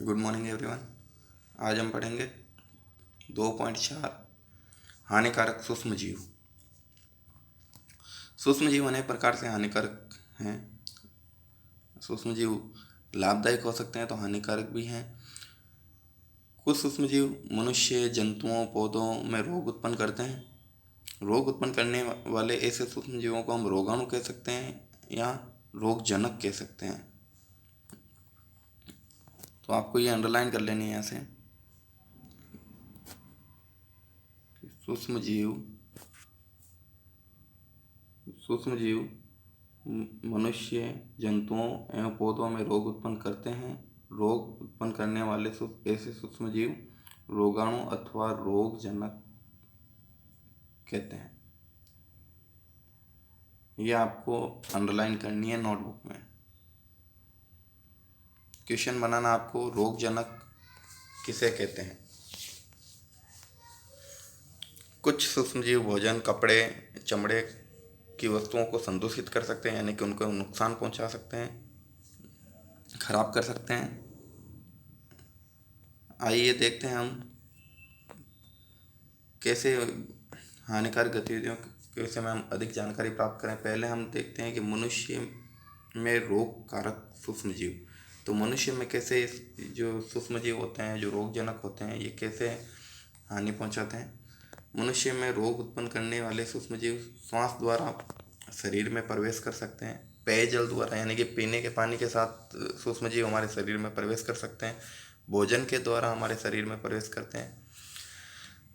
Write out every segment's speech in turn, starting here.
Good morning everyone. आज हम पढ़ेंगे 2.4 हानिकारक सूक्ष्म जीव। सूक्ष्म जीव अनेक प्रकार से हानिकारक हैं। सूक्ष्म जीव लाभदायक हो सकते हैं तो हानिकारक भी हैं। कुछ सूक्ष्म जीव मनुष्य, जंतुओं, पौधों में रोग उत्पन्न करते हैं। रोग उत्पन्न करने वाले ऐसे सूक्ष्म जीवों को हम रोगाणु कह सकते हैं या रोगजनक कह सकते हैं। तो आपको ये अंडरलाइन कर लेनी है यहाँ से। सूक्ष्म जीव मनुष्य, जंतुओं एवं पौधों में रोग उत्पन्न करते हैं। रोग उत्पन्न करने वाले ऐसे सूक्ष्म जीव रोगाणु अथवा रोगजनक कहते हैं। यह आपको अंडरलाइन करनी है नोटबुक में। क्वेश्चन बनाना आपको, रोगजनक किसे कहते हैं। कुछ सूक्ष्मजीव भोजन, कपड़े, चमड़े की वस्तुओं को संदूषित कर सकते हैं, यानी कि उनको नुकसान पहुंचा सकते हैं, खराब कर सकते हैं। आइए देखते हैं हम कैसे हानिकारक गतिविधियों के विषय में हम अधिक जानकारी प्राप्त करें। पहले हम देखते हैं कि मनुष्य में रोग कारक सूक्ष्म जीव। तो मनुष्य में कैसे जो सूक्ष्म जीव होते हैं, जो रोगजनक होते हैं, ये कैसे हानि पहुंचाते हैं। मनुष्य में रोग उत्पन्न करने वाले सूक्ष्म जीव श्वास द्वारा शरीर में प्रवेश कर सकते हैं। पेयजल द्वारा, यानी कि पीने के पानी के साथ सूक्ष्म जीव हमारे शरीर में प्रवेश कर सकते हैं। भोजन के द्वारा हमारे शरीर में प्रवेश करते हैं।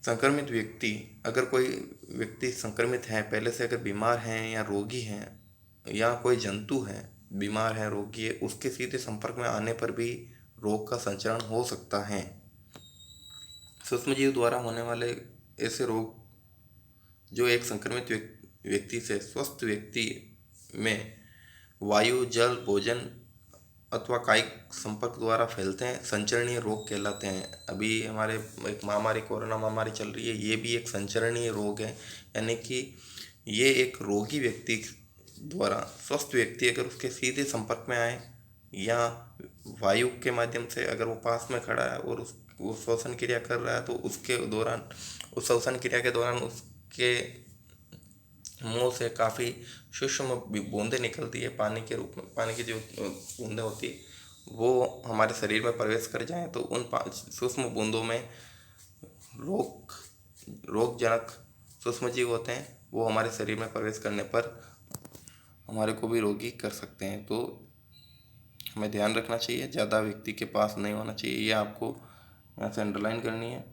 संक्रमित व्यक्ति, अगर कोई व्यक्ति संक्रमित है, पहले से अगर बीमार हैं या रोगी हैं, या कोई जंतु है बीमार है, रोगी है, उसके सीधे संपर्क में आने पर भी रोग का संचरण हो सकता है। सूक्ष्म जीव द्वारा होने वाले ऐसे रोग जो एक संक्रमित व्यक्ति से स्वस्थ व्यक्ति में वायु, जल, भोजन अथवा कायिक संपर्क द्वारा फैलते हैं, संचरणीय रोग कहलाते हैं। अभी हमारे एक महामारी, कोरोना महामारी चल रही है, ये भी एक संचरणीय रोग है। यानी कि ये एक रोगी व्यक्ति द्वारा स्वस्थ व्यक्ति अगर उसके सीधे संपर्क में आए या वायु के माध्यम से अगर वो पास में खड़ा है और वो श्वसन क्रिया कर रहा है, तो उसके दौरान, उस श्वसन क्रिया के दौरान उसके मुंह से काफ़ी सूक्ष्म बूंदें निकलती है पानी के रूप में। पानी की जो बूंदें होती है वो हमारे शरीर में प्रवेश कर जाएं, तो उन सूक्ष्म बूंदों में रोगजनक सूक्ष्म जीव होते हैं। वो हमारे शरीर में प्रवेश करने पर हमारे को भी रोगी कर सकते हैं। तो हमें ध्यान रखना चाहिए, ज़्यादा व्यक्ति के पास नहीं होना चाहिए। ये आपको यहाँ से अंडरलाइन करनी है।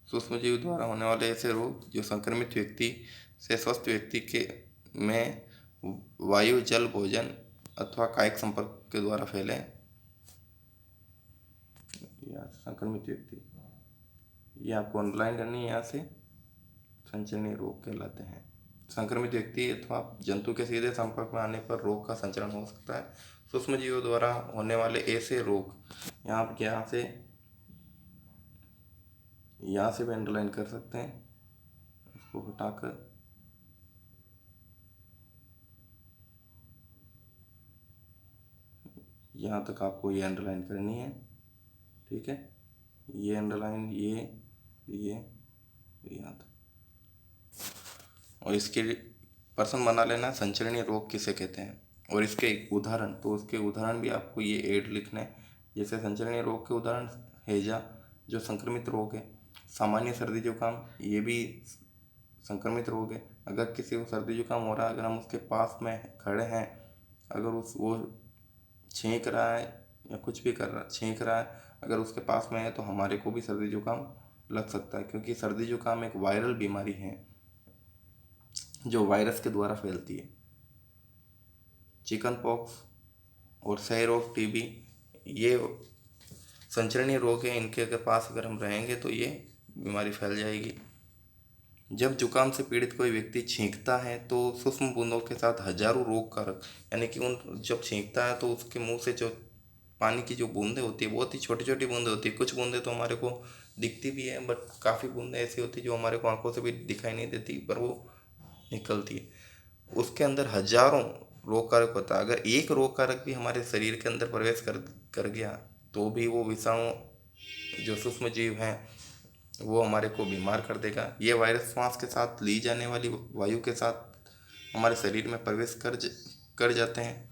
सूक्ष्म जीव द्वारा होने वाले ऐसे रोग जो संक्रमित व्यक्ति से स्वस्थ व्यक्ति के में वायु, जल, भोजन अथवा कायिक संपर्क के द्वारा फैले या संक्रमित व्यक्ति, ये आपको अंडरलाइन करनी है। यहाँ से संचरणीय रोग कहलाते हैं। संक्रमित व्यक्ति अथवा जंतु के सीधे संपर्क में आने पर रोग का संचरण हो सकता है। सूक्ष्म जीवों द्वारा होने वाले ऐसे रोग, यहाँ से भी अंडरलाइन कर सकते हैं, इसको हटाकर। यहाँ तक आपको ये अंडरलाइन करनी है, ठीक है। ये अंडरलाइन, ये यहाँ तक, और इसके पर्सन बना लेना संचरणीय रोग किसे कहते हैं और इसके उदाहरण। तो उसके उदाहरण भी आपको ये ऐड लिखना है। जैसे संचरणीय रोग के उदाहरण, हैजा जो संक्रमित रोग है, सामान्य सर्दी जुकाम ये भी संक्रमित रोग है। अगर किसी को सर्दी जुकाम हो रहा है, अगर हम उसके पास में खड़े हैं, अगर वो छींक रहा है या कुछ भी कर रहा है, छींक रहा है, अगर उसके पास में है, तो हमारे को भी सर्दी जुकाम लग सकता है। क्योंकि सर्दी जुकाम एक वायरल बीमारी है जो वायरस के द्वारा फैलती है। चिकन पॉक्स और क्षय रोग, टीबी, ये संचरणीय रोग है। इनके अगर पास अगर हम रहेंगे तो ये बीमारी फैल जाएगी। जब जुकाम से पीड़ित कोई व्यक्ति छींकता है तो सूक्ष्म बूंदों के साथ हजारों रोग कारक, यानी कि जब छींकता है तो उसके मुंह से जो पानी की जो बूंदें होती है, बहुत ही छोटी छोटी बूंदें होती है। कुछ बूंदें तो हमारे को दिखती भी है, बट काफ़ी बूंदें ऐसी होती है जो हमारे को आंखों से भी दिखाई नहीं देती, पर वो निकलती है। उसके अंदर हजारों रोग कारक होता है। अगर एक रोग कारक भी हमारे शरीर के अंदर प्रवेश कर कर गया तो भी वो विषाणु जो सूक्ष्म जीव हैं वो हमारे को बीमार कर देगा। ये वायरस श्वास के साथ ली जाने वाली वायु के साथ हमारे शरीर में प्रवेश कर जाते हैं।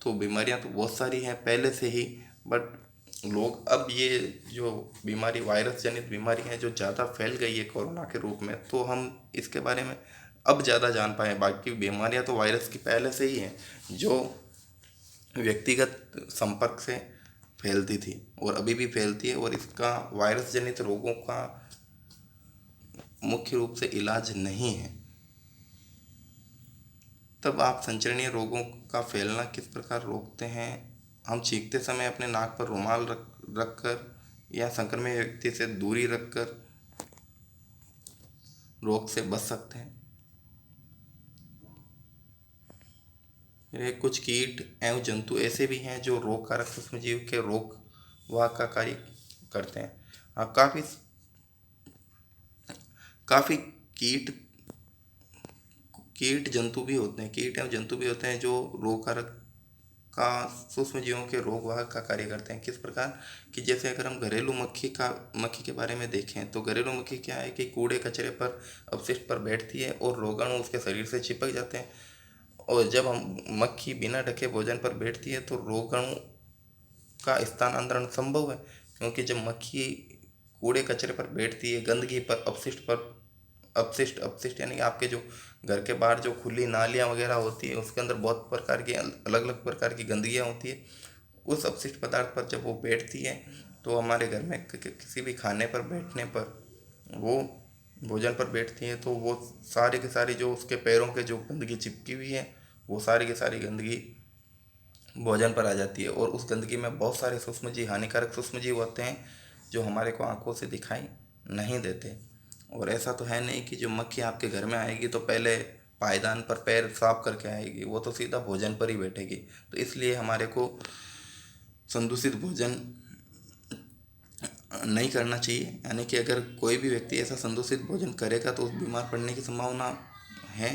तो बीमारियां तो बहुत सारी हैं पहले से ही, बट लोग अब ये जो बीमारी वायरस जनित बीमारी है जो ज़्यादा फैल गई है कोरोना के रूप में, तो हम इसके बारे में अब ज़्यादा जान पाए। बाकी बीमारियां तो वायरस की पहले से ही हैं जो व्यक्तिगत संपर्क से फैलती थी और अभी भी फैलती है, और इसका वायरस जनित रोगों का मुख्य रूप से इलाज नहीं है। तब आप संचरणीय रोगों का फैलना किस प्रकार रोकते हैं? हम छींकते समय अपने नाक पर रुमाल रख कर या संक्रमित व्यक्ति से दूरी रखकर रोग से बच सकते हैं। कुछ कीट एवं जंतु ऐसे भी हैं जो रोग कारक सूक्ष्मजीव के रोकवाहक का कार्य करते हैं। काफ़ी काफ़ी कीट जंतु भी होते हैं, कीट एवं जंतु भी होते हैं जो रोग कारक का सूक्ष्म जीवों के रोगवाहक का कार्य करते हैं। किस प्रकार कि जैसे अगर हम घरेलू मक्खी के बारे में देखें तो घरेलू मक्खी क्या है कि कूड़े कचरे पर अपशिष्ट पर बैठती है और रोगाणु उसके शरीर से चिपक जाते हैं। और जब हम मक्खी बिना ढके भोजन पर बैठती है तो रोगाणु का स्थानांतरण संभव है, क्योंकि जब मक्खी कूड़े कचरे पर बैठती है, गंदगी पर अपशिष्ट यानी कि आपके जो घर के बाहर जो खुली नालियाँ वगैरह होती है उसके अंदर बहुत प्रकार की अलग अलग प्रकार की गंदगियाँ होती है। उस अपशिष्ट पदार्थ पर जब वो बैठती है तो हमारे घर में किसी भी खाने पर बैठने पर, वो भोजन पर बैठती है तो वो सारी की सारी जो उसके पैरों के जो गंदगी चिपकी हुई है वो सारी की सारी गंदगी भोजन पर आ जाती है। और उस गंदगी में बहुत सारे सूक्ष्मजीव, हानिकारक सूक्ष्मजीव होते हैं जो हमारे को आंखों से दिखाई नहीं देते। और ऐसा तो है नहीं कि जो मक्खी आपके घर में आएगी तो पहले पायदान पर पैर साफ करके आएगी, वो तो सीधा भोजन पर ही बैठेगी। तो इसलिए हमारे को संदूषित भोजन नहीं करना चाहिए। यानी कि अगर कोई भी व्यक्ति ऐसा संदूषित भोजन करेगा तो उस बीमार पड़ने की संभावना है।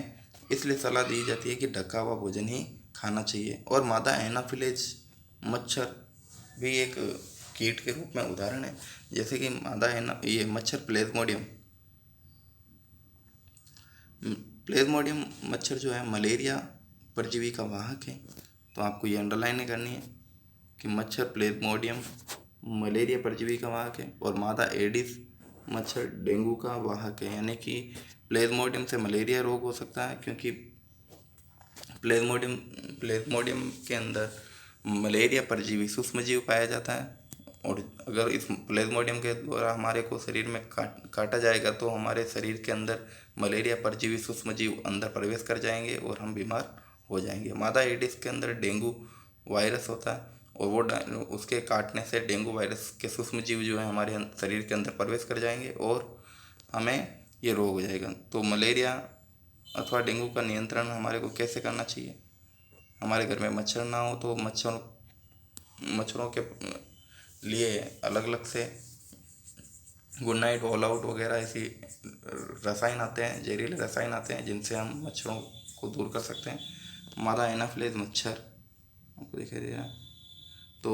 इसलिए सलाह दी जाती है कि ढका हुआ भोजन ही खाना चाहिए। और मादा एनाफिलेज मच्छर भी एक कीट के रूप में उदाहरण है। जैसे कि ये मच्छर प्लेज्मोडियम मच्छर जो है मलेरिया परजीवी का वाहक है। तो आपको ये अंडरलाइन करनी है कि मच्छर प्लेज्मोडियम मलेरिया परजीवी का वाहक है और मादा एडिस मच्छर डेंगू का वाहक है। यानी कि प्लेज्मोडियम से मलेरिया रोग हो सकता है, क्योंकि प्लेज्मोडियम के अंदर मलेरिया परजीवी सूक्ष्मजीव पाया जाता है। और अगर इस प्लेज्मोडियम के द्वारा हमारे को शरीर में काटा जाएगा तो हमारे शरीर के अंदर मलेरिया परजीवी सूक्ष्मजीव अंदर प्रवेश कर जाएंगे और हम बीमार हो जाएंगे। मादा एडिस के अंदर डेंगू वायरस होता है और वो उसके काटने से डेंगू वायरस के सूक्ष्मजीव जो है हमारे शरीर के अंदर प्रवेश कर जाएंगे और हमें ये रोग हो जाएगा। तो मलेरिया अथवा डेंगू का नियंत्रण हमारे को कैसे करना चाहिए? हमारे घर में मच्छर ना हो तो मच्छरों के लिए अलग अलग से गुड नाइट, ऑल आउट वगैरह ऐसी रसायन आते हैं, जहरीले रसायन आते हैं जिनसे हम मच्छरों को दूर कर सकते हैं। मादा एनाफिलेज मच्छर आपको दिखाई दे रहा है। तो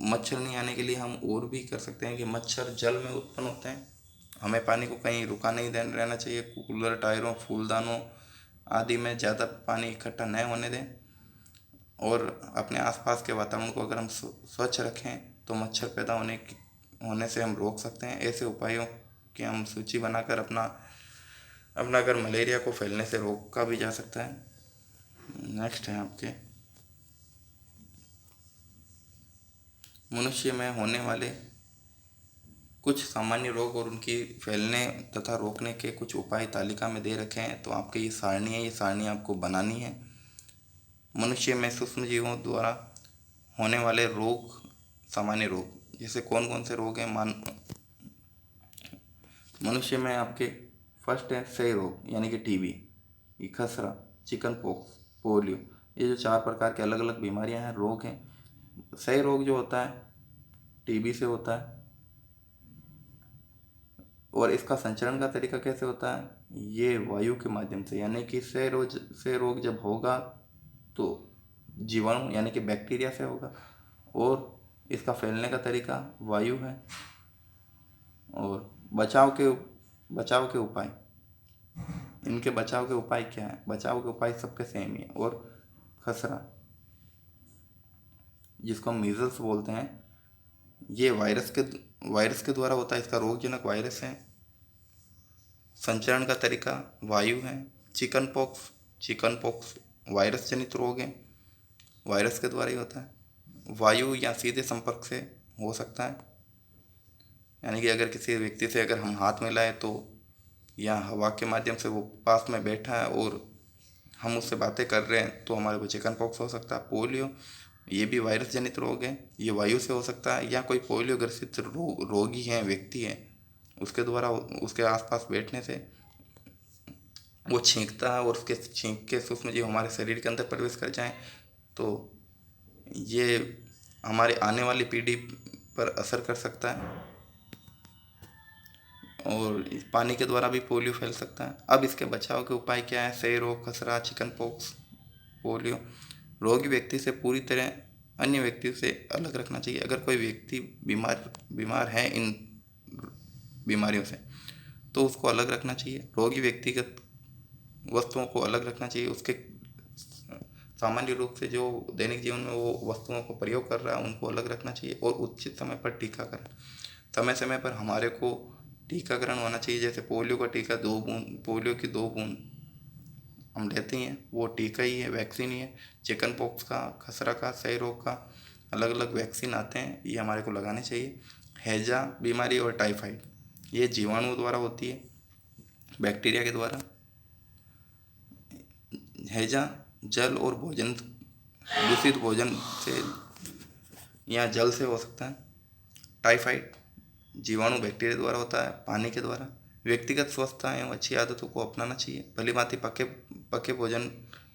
मच्छर नहीं आने के लिए हम और भी कर सकते हैं कि मच्छर जल में उत्पन्न होते हैं, हमें पानी को कहीं रुका नहीं रहना चाहिए। कूलर, टायरों, फूलदानों आदि में ज़्यादा पानी इकट्ठा न होने दें और अपने आसपास के वातावरण को अगर हम स्वच्छ रखें तो मच्छर पैदा होने से हम रोक सकते हैं। ऐसे उपायों की हम सूची बनाकर अपना अगर मलेरिया को फैलने से रोका भी जा सकता है। नेक्स्ट है आपके मनुष्य में होने वाले कुछ सामान्य रोग और उनकी फैलने तथा रोकने के कुछ उपाय तालिका में दे रखे हैं। तो आपके ये सारणी है, ये सारणी आपको बनानी है। मनुष्य में सूक्ष्म जीवों द्वारा होने वाले रोग, सामान्य रोग जैसे कौन कौन से रोग हैं? मनुष्य में आपके फर्स्ट है क्षय रोग यानी कि टीबी, खसरा, चिकन पॉक्स, पोलियो। ये जो 4 प्रकार के अलग अलग बीमारियां हैं, रोग हैं। क्षय रोग जो होता है टीबी से होता है और इसका संचरण का तरीका कैसे होता है? ये वायु के माध्यम से। यानी कि क्षय रोग जब होगा तो जीवाणु यानी कि बैक्टीरिया से होगा। और इसका फैलने का तरीका वायु है। और बचाव के उपाय, इनके बचाव के उपाय क्या है? बचाव के उपाय सबके सेम ही है। और खसरा, जिसको हम मीजल्स बोलते हैं, ये वायरस के द्वारा होता है। इसका रोगजनक वायरस है। संचरण का तरीका वायु है। चिकन पॉक्स वायरस जनित रोग है, वायरस के द्वारा ही होता है। वायु या सीधे संपर्क से हो सकता है, यानी कि अगर किसी व्यक्ति से अगर हम हाथ मिलाएं तो, या हवा के माध्यम से वो पास में बैठा है और हम उससे बातें कर रहे हैं तो हमारे को चिकन पॉक्स हो सकता है। पोलियो, ये भी वायरस जनित रोग है, ये वायु से हो सकता है। या कोई पोलियो ग्रसित रोगी है, व्यक्ति है, उसके द्वारा उसके आसपास बैठने से वो छींकता है और उसके छींक के सूक्ष्म जीव हमारे शरीर के अंदर प्रवेश कर जाएं तो ये हमारे आने वाली पीढ़ी पर असर कर सकता है। और इस पानी के द्वारा भी पोलियो फैल सकता है। अब इसके बचाव के उपाय क्या है? क्षय रोग, खसरा, चिकन पॉक्स, पोलियो। रोगी व्यक्ति से पूरी तरह अन्य व्यक्तियों से अलग रखना चाहिए। अगर कोई व्यक्ति बीमार है इन बीमारियों से तो उसको अलग रखना चाहिए। रोगी व्यक्तिगत वस्तुओं को अलग रखना चाहिए। उसके सामान्य रूप से जो दैनिक जीवन में वो वस्तुओं को प्रयोग कर रहा है उनको अलग रखना चाहिए। और उचित समय पर टीकाकरण, समय समय पर हमारे को टीकाकरण होना चाहिए। जैसे पोलियो का टीका 2 बूंद, पोलियो की 2 बूंद हम लेते हैं, वो टीका ही है, वैक्सीन ही है। चिकन पॉक्स का, खसरा का, क्षय रोग का अलग अलग वैक्सीन आते हैं, ये हमारे को लगाने चाहिए। हैजा बीमारी और टाइफाइड, ये जीवाणु द्वारा होती है, बैक्टीरिया के द्वारा। हैजा जल और भोजन, दूषित भोजन से या जल से हो सकता है। टाइफाइड जीवाणु बैक्टीरिया द्वारा होता है, पानी के द्वारा। व्यक्तिगत स्वच्छता एवं अच्छी आदतों को अपनाना चाहिए। भली भांति पके भोजन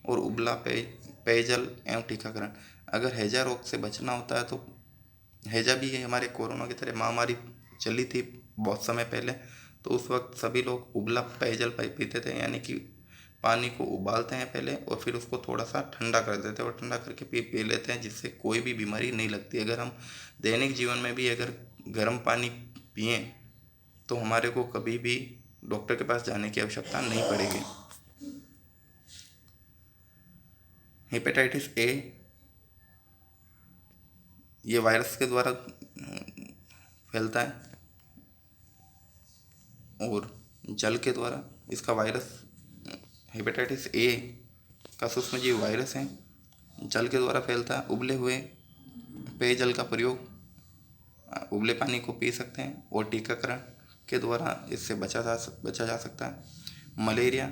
और उबला पेयजल एवं टीकाकरण। अगर हैजा रोग से बचना होता है तो हैजा भी है, हमारे कोरोना की तरह महामारी चली थी बहुत समय पहले, तो उस वक्त सभी लोग उबला पेयजल पीते थे, यानी कि पानी को उबालते हैं पहले और फिर उसको थोड़ा सा ठंडा कर देते हैं और ठंडा करके पी लेते हैं, जिससे कोई भी बीमारी नहीं लगती। अगर हम दैनिक जीवन में भी अगर गर्म पानी पिए तो हमारे को कभी भी डॉक्टर के पास जाने की आवश्यकता नहीं पड़ेगी। हेपेटाइटिस ए, ये वायरस के द्वारा फैलता है और जल के द्वारा। इसका वायरस हेपेटाइटिस ए का सूक्ष्मजीव वायरस है, जल के द्वारा फैलता है। उबले हुए पेयजल का प्रयोग, उबले पानी को पी सकते हैं और टीकाकरण के द्वारा इससे बचा जा सकता है। मलेरिया,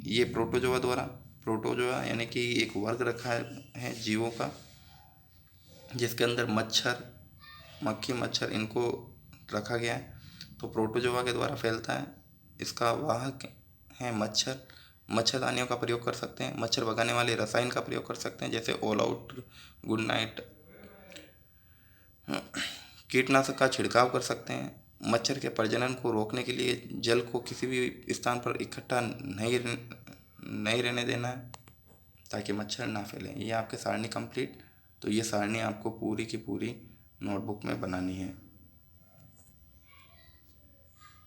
ये प्रोटोजोआ यानी कि एक वर्ग रखा है जीवों का, जिसके अंदर मक्खी मच्छर इनको रखा गया है, तो प्रोटोजोआ के द्वारा फैलता है। इसका वाहक है मच्छरदानियों का प्रयोग कर सकते हैं। मच्छर भगाने वाले रसायन का प्रयोग कर सकते हैं, जैसे ऑल आउट, गुड नाइट। कीटनाशक का छिड़काव कर सकते हैं। मच्छर के प्रजनन को रोकने के लिए जल को किसी भी स्थान पर इकट्ठा नहीं रहने देना है, ताकि मच्छर ना फैले। ये आपके सारणी कंप्लीट। तो ये सारणी आपको पूरी की पूरी नोटबुक में बनानी है।